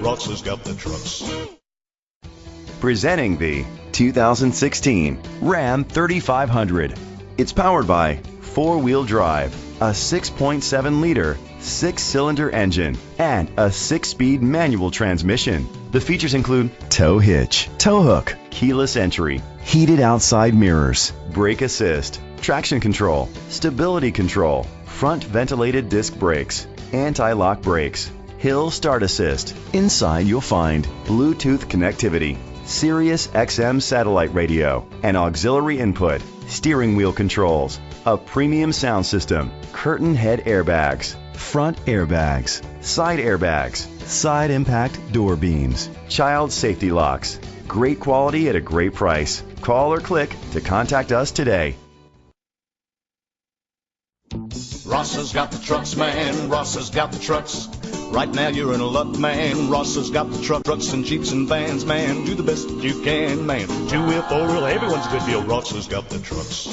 Ross has got the trucks. Presenting the 2016 Ram 3500. It's powered by four-wheel drive, a 6.7-liter, six-cylinder engine, and a six-speed manual transmission. The features include tow hitch, tow hook, keyless entry, heated outside mirrors, brake assist, traction control, stability control, front ventilated disc brakes, anti-lock brakes, hill start assist. Inside you'll find Bluetooth connectivity, Sirius XM satellite radio, and auxiliary input, steering wheel controls, a premium sound system, curtain head airbags, front airbags, side impact door beams, child safety locks. Great quality at a great price. Call or click to contact us today. Ross has got the trucks, man. Ross has got the trucks. Right now you're in luck, man. Ross has got the trucks and Jeeps and vans, man. Do the best you can, man. Two-wheel, four-wheel, everyone's a good deal. Ross has got the trucks.